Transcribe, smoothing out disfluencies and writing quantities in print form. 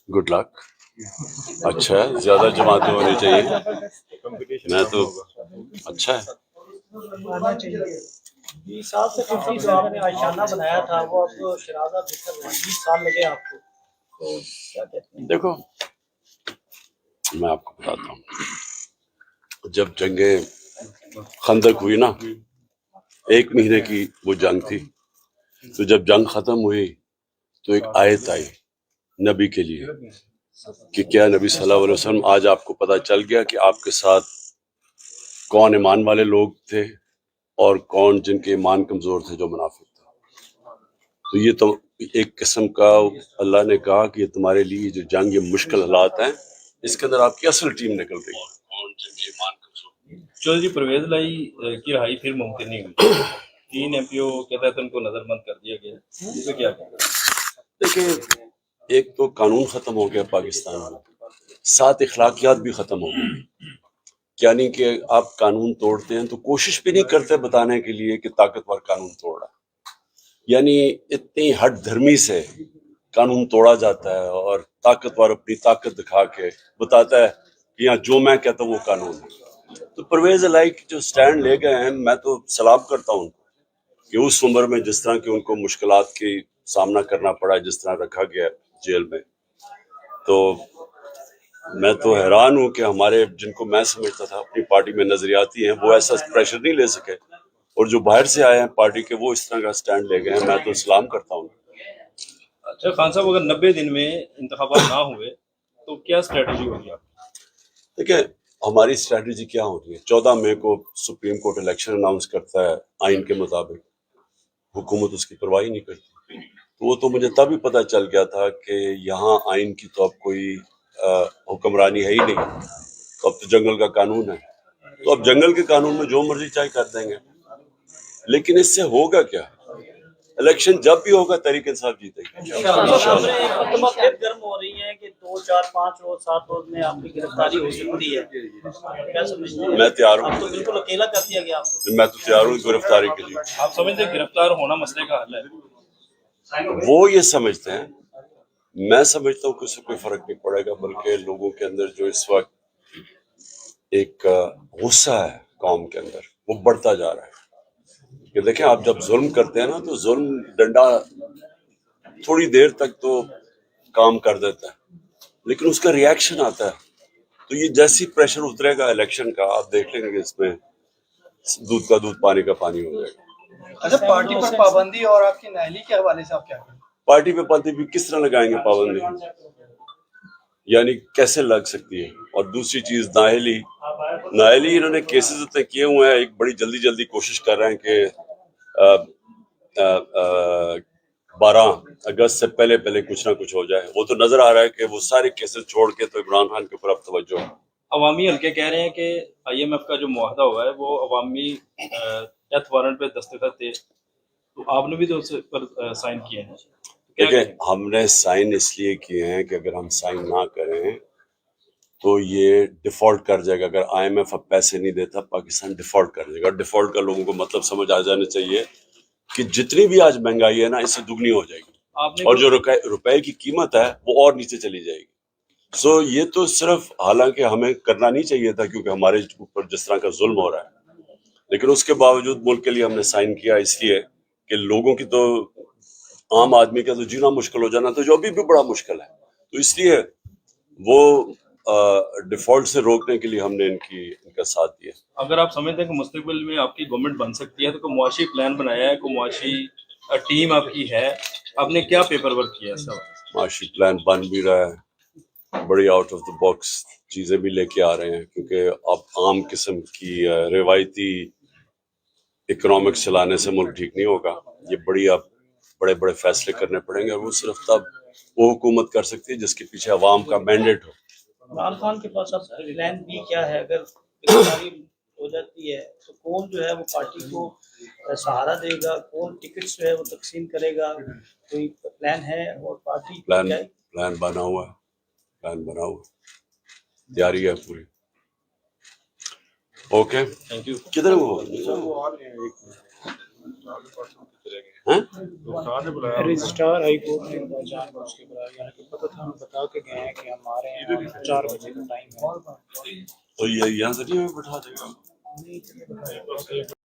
Good luck. अच्छा है, ज्यादा जमातें होनी चाहिए. मैं तो अच्छा है. 20 साल से 50 जो आपने आशियाना बनाया था वो अब शराजा बिखर रहा है, 20 साल लगे आपको, तो क्या कहते हैं? देखो, मैं आपको बताता हूँ, जब जंगे खंदक हुई ना, 1 महीने की वो जंग थी, तो जब जंग खत्म हुई तो एक आयत आई नबी के लिए कि क्या नबी सल्लल्लाहु अलैहि वसल्लम आज आपको पता चल गया कि आपके साथ कौन ईमान वाले लोग थे और कौन जिनके ईमान कमजोर थे, जो मुनाफिक थे. तो ये तो एक किस्म का अल्लाह ने कहा कि ये तुम्हारे लिए जो जंग, ये मुश्किल हालात हैं, इसके अंदर आपकी असल टीम निकल रही है. कौन जिनके ईमान कमजोर. चौधरी परवेज लाई की रहाई फिर मुमकिन नहीं हुई. 3 MPO के तहत उनको नजरबंद कर दिया गया, इस पे क्या कहते हैं? देखिए, एक तो कानून खत्म हो गया पाकिस्तान में, 7 इखलाकियात भी खत्म हो गई. यानी कि आप कानून तोड़ते हैं तो कोशिश भी नहीं करते बताने के लिए कि ताकतवर कानून तोड़ा. यानी इतनी हट धर्मी से कानून तोड़ा जाता है और ताकतवर अपनी ताकत दिखा के बताता है कि यहाँ जो मैं कहता हूँ वो कानून है. तो परवेज इलाही जो स्टैंड ले गए हैं, मैं तो सलाम करता हूँ कि उस उम्र में जिस तरह की उनको मुश्किलात की सामना करना पड़ा, जिस तरह रखा गया जेल में, तो मैं तो हैरान हूँ कि हमारे जिनको मैं समझता था अपनी पार्टी में नजरियाती हैं, वो ऐसा प्रेशर नहीं ले सके, और जो बाहर से आए हैं पार्टी के, वो इस तरह का स्टैंड ले गए हैं. मैं तो सलाम करता हूँ. अच्छा खान साहब, अगर 90 दिन में इंतखाबात ना हुए तो क्या स्ट्रेटजी होगी आपकी? देखिए, हमारी स्ट्रेटजी क्या होती है, 14 मई को सुप्रीम कोर्ट इलेक्शन अनाउंस करता है आइन के मुताबिक, हुकूमत उसकी परवाह ही नहीं करती. तो वो तो मुझे तभी पता चल गया था कि यहाँ आइन की तो अब कोई हुक्मरानी है ही नहीं, तो अब तो जंगल का कानून है. तो अब जंगल के कानून में जो मर्जी चाहे कर देंगे. लेकिन इससे होगा क्या, इलेक्शन जब भी होगा तहरीक इंसाफ जीतेगी. मुकदमा फिर गर्म हो रही है कि 2, 4, 5 रोज 7 रोज में आपकी गिरफ्तारी हो सकती है, क्या समझते हैं? मैं तैयार हूँ. आप तो बिल्कुल अकेला कर दिया गया आपको. मैं तो तैयार हूँ गिरफ्तारी के लिए. आप समझते हैं गिरफ्तार होना मसले का हल है? वो ये समझते हैं, मैं समझता हूँ कि उससे कोई फर्क नहीं पड़ेगा, बल्कि लोगों के अंदर जो इस वक्त एक गुस्सा है कौम के अंदर, वो बढ़ता जा रहा है. कि देखें, आप जब जुल्म करते हैं ना, तो जुल्म डंडा थोड़ी देर तक तो काम कर देता है, लेकिन उसका रिएक्शन आता है. तो ये जैसी प्रेशर उतरेगा इलेक्शन का, आप देख लेंगे इसमें दूध का दूध, पानी का पानी हो जाएगा. अच्छा, पार्टी पर पाबंदी और आपकी नाअहली के हवाले से आप क्या करें? पार्टी पे पाबंदी भी किस तरह लगाएंगे पाबंदी, यानी कैसे लग सकती है. और दूसरी चीज, नाअहली इन्होंने केसेस इतने किए हुए हैं, एक बड़ी जल्दी कोशिश कर रहे हैं कि 12 अगस्त से पहले कुछ ना कुछ हो जाए. वो तो नजर आ रहा है कि वो सारे केसेस छोड़ के तो इमरान खान के ऊपर अब तवज्जो है. अवामी हल्के कह रहे हैं कि IMF का जो मुआहदा हुआ है वो अवामी डेथ वारंट पे दस्तखत थे, तो आपने भी तो उस पर साइन किए हैं. देखिए, हमने साइन इसलिए किए हैं कि अगर हम साइन ना करें तो ये डिफॉल्ट कर जाएगा. अगर IMF अब पैसे नहीं देता, पाकिस्तान डिफॉल्ट कर जाएगा. डिफॉल्ट का लोगों को मतलब समझ आ जाना चाहिए कि जितनी भी आज महंगाई है ना, इससे दुगनी हो जाएगी, और जो रुपए की कीमत है वो और नीचे चली जाएगी. सो ये तो सिर्फ, हालांकि हमें करना नहीं चाहिए था क्योंकि हमारे ऊपर जिस तरह का जुल्म हो रहा है, लेकिन उसके बावजूद मुल्क के लिए हमने साइन किया, इसलिए कि लोगों की तो, आम आदमी का तो जीना मुश्किल हो जाना, तो जो अभी भी बड़ा मुश्किल है, तो इसलिए वो डिफॉल्ट से रोकने के लिए हमने इनका साथ दिया. अगर आप समझते हैं कि मुस्तकबिल में आपकी गवर्नमेंट बन सकती है तो कोई मुआशी प्लान बनाया है, कोई मुआशी टीम आपकी है, आपने क्या पेपर वर्क किया है? मुआशी प्लान बन भी रहा है, बड़ी आउट ऑफ द बॉक्स चीजें भी लेके आ रहे हैं, क्योंकि अब आम किस्म की रिवायती इकोनॉमिक्स चलाने से मुल्क ठीक नहीं होगा. ये बड़े फैसले करने पड़ेंगे, और वो सिर्फ तब वो हुकूमत कर सकती है जिसके पीछे अवाम का मैंडेट हो. इमरान खान के पास अब प्लान बी क्या है? अगर गिरफ्तारी हो जाती है तो कौन जो है वो पार्टी को सहारा देगा, कौन टिकट्स जो है वो तकसीम करेगा, कोई प्लान है? और पार्टी प्लान बना हुआ है, तैयारी है पूरी. Okay, thank you. किधर वो रजिस्ट्रार हाई कोर्ट ने पता था بتا کے گئے ہیں کہ ہم آ رہے ہیں اور 4 بجے کا ٹائم ہے. تو یہ یہاں سے نہیں ہمیں بٹھا دے گا.